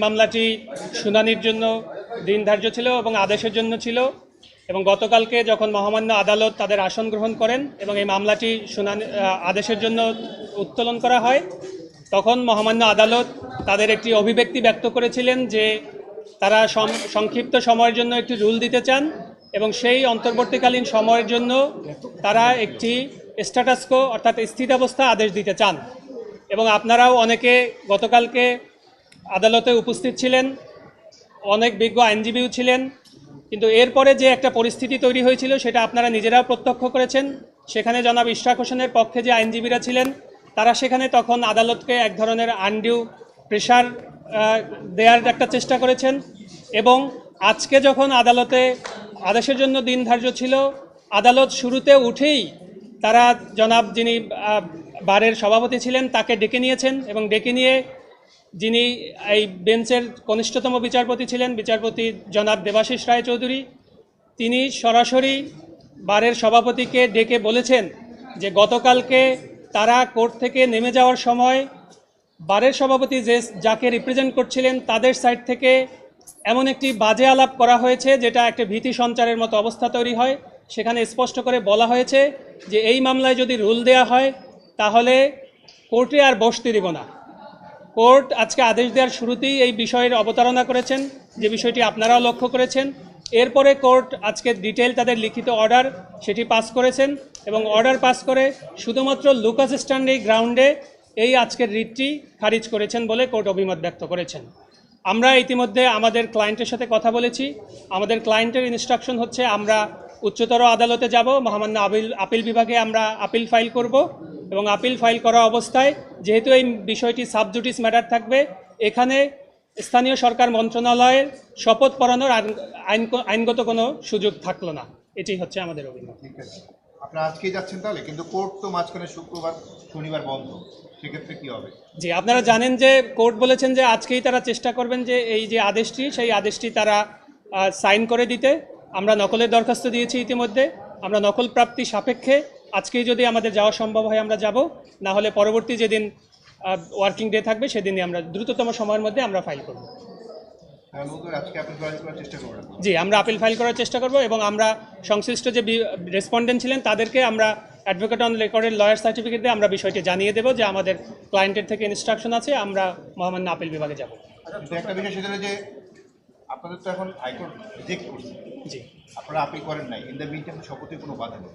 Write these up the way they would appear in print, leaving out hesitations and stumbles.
মামলাটি শুনানির জন্য দিন ধার্য ছিল এবং আদেশের জন্য ছিল এবং গতকালকে যখন মহামান্য আদালত তাদের আসন গ্রহণ করেন এবং এই মামলাটি আদেশের জন্য উত্তোলন করা হয়, তখন মহামান্য আদালত তাদের একটি অভিব্যক্তি ব্যক্ত করেছিলেন যে তারা সংক্ষিপ্ত সময়ের জন্য একটি রুল দিতে চান এবং সেই অন্তর্বর্তীকালীন সময়ের জন্য তারা একটি স্ট্যাটাসকো অর্থাৎ স্থিতাবস্থা আদেশ দিতে চান। এবং আপনারাও অনেকে গতকালকে আদালতে উপস্থিত ছিলেন, অনেক বিজ্ঞ আইনজীবীও ছিলেন, কিন্তু এরপরে যে একটা পরিস্থিতি তৈরি হয়েছিল সেটা আপনারা নিজেরাও প্রত্যক্ষ করেছেন। সেখানে জনাব ইশরাক হোসেনের পক্ষে যে আইনজীবীরা ছিলেন তারা সেখানে তখন আদালতকে এক ধরনের আনডিউ প্রেশার দেওয়ার একটা চেষ্টা করেছেন এবং আজকে যখন আদালতে আদেশের জন্য দিন ধার্য ছিল, আদালত শুরুতে উঠেই তারা জনাব যিনি বারের সভাপতি ছিলেন তাকে ডেকে নিয়েছেন এবং ডেকে নিয়ে যিনি এই বেঞ্চের কনিষ্ঠতম বিচারপতি ছিলেন, বিচারপতি জনাব দেবাশিস রায়চৌধুরী, তিনি সরাসরি বারের সভাপতিকে ডেকে বলেছেন যে গতকালকে তারা কোর্ট থেকে নেমে যাওয়ার সময় বারের সভাপতি যাকে রিপ্রেজেন্ট করছিলেন তাদের সাইড থেকে এমন একটি বাজে আলাপ করা হয়েছে যেটা একটা ভীতি সঞ্চারের মতো অবস্থা তৈরি হয়। সেখানে স্পষ্ট করে বলা হয়েছে যে এই মামলায় যদি রুল দেয়া হয় তাহলে কোর্টে আর বসতে দিব না। কোর্ট আজকে আদেশ দেওয়ার শুরুতেই এই বিষয়ের অবতারণা করেছেন, যে বিষয়টি আপনারাও লক্ষ্য করেছেন। এরপরে কোর্ট আজকে ডিটেল তাদের লিখিত অর্ডার সেটি পাস করেছেন এবং অর্ডার পাস করে শুধুমাত্র লুকাস স্ট্যান্ডি গ্রাউন্ডে এই আজকের রিটটি খারিজ করেছেন বলে কোর্ট অভিমত ব্যক্ত করেছেন। আমরা ইতিমধ্যে আমাদের ক্লায়েন্টের সাথে কথা বলেছি। আমাদের ক্লায়েন্টের ইনস্ট্রাকশন হচ্ছে আমরা উচ্চতর আদালতে যাব, মহামান্য আপিল বিভাগে আমরা আপিল ফাইল করব এবং আপিল ফাইল করা অবস্থায় যেহেতু এই বিষয়টি সাবজুডিস ম্যাটার থাকবে, এখানে স্থানীয় সরকার মন্ত্রণালয়ের শপথ পড়ানোর আইনগত কোনো সুযোগ থাকলো না। এটি হচ্ছে আমাদের অভিমত। আপনারা আজকেই যাচ্ছেন তাহলে, কিন্তু কোর্ট তো মাঝখানে শুক্রবার শনিবার বন্ধ, সেক্ষেত্রে কি হবে? জি, আপনারা জানেন যে কোর্ট বলেছেন যে আজকেই তারা চেষ্টা করবেন যে এই যে আদেশটি সেই আদেশটি তারা সাইন করে দিতে। আমরা নকলের দরখাস্ত দিয়েছি ইতিমধ্যে। আমরা নকল প্রাপ্তি সাপেক্ষে আজকেই যদি আমাদের যাওয়া সম্ভব হয় আমরা যাব, না হলে পরবর্তী যেদিন ওয়ার্কিং ডে থাকবে সেদিনই আমরা দ্রুততম সময়ের মধ্যে আমরা ফাইল করব। জি, আমরা আপিল ফাইল করার চেষ্টা করব এবং আমরা সংশ্লিষ্ট যে রেসপন্ডেন্ট ছিলেন তাদেরকে আমরা অ্যাডভোকেট অন রেকর্ডের লয়ার সার্টিফিকেট দিয়ে আমরা বিষয়টি জানিয়ে দেবো যে আমাদের ক্লায়েন্টের থেকে ইনস্ট্রাকশন আছে, আমরা মহামান্য আপিল বিভাগে যাব। একটা বিষয় সেটা যে আপনাদের তো এখন হাইকোর্ট রিজেক্ট করছে, জি, আপনারা আপিল করেন নাই, ইন দ্য মিনটাইম শপথে কোনো বাধা নেই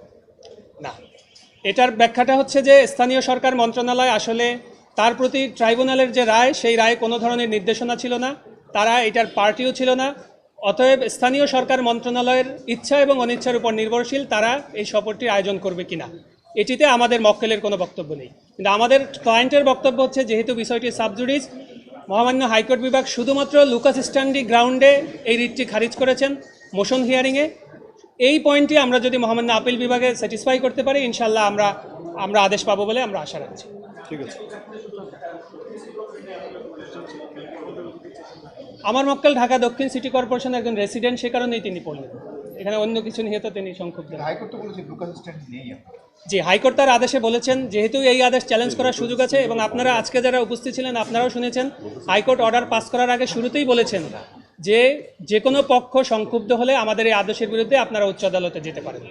না। এটার ব্যাখ্যাটা হচ্ছে যে স্থানীয় সরকার মন্ত্রণালয় আসলে তার প্রতি ট্রাইব্যুনালের যে রায় সেই রায় কোনো ধরনের নির্দেশনা ছিল না, তারা এটার পার্টিও ছিল না। অতএব স্থানীয় সরকার মন্ত্রণালয়ের ইচ্ছা এবং অনিচ্ছার উপর নির্ভরশীল তারা এই শপথটির আয়োজন করবে কিনা। এটিতে আমাদের মক্কেলের কোনো বক্তব্য নেই, কিন্তু আমাদের ক্লায়েন্টের বক্তব্য হচ্ছে যেহেতু বিষয়টি সাবজুডিস, মহামান্য হাইকোর্ট বিভাগ শুধুমাত্র লুকাস স্ট্যান্ডি গ্রাউন্ডে এই রিটটি খারিজ করেছেন মোশন হিয়ারিংয়ে। এই পয়েন্টটি আমরা যদি মহামান্য আপিল বিভাগে স্যাটিসফাই করতে পারি, ইনশাল্লাহ আমরা আদেশ পাবো বলে আমরা আশা রাখছি। ঠিক আছে। আমার মক্কেল ঢাকা দক্ষিণ সিটি কর্পোরেশনের একজন রেসিডেন্ট, সে কারণেই তিনি পড়লেন, এখানে অন্য কিছু নিয়ে তো তিনি সংক্ষুব্ধ। জি, হাইকোর্ট তার আদেশে বলেছেন যেহেতু এই আদেশ চ্যালেঞ্জ করার সুযোগ আছে এবং আপনারা আজকে যারা উপস্থিত ছিলেন আপনারাও শুনেছেন হাইকোর্ট অর্ডার পাস করার আগে শুরুতেই বলেছেন যে কোনো পক্ষ সংক্ষুব্ধ হলে আমাদের এই আদেশের বিরুদ্ধে আপনারা উচ্চ আদালতে যেতে পারেন।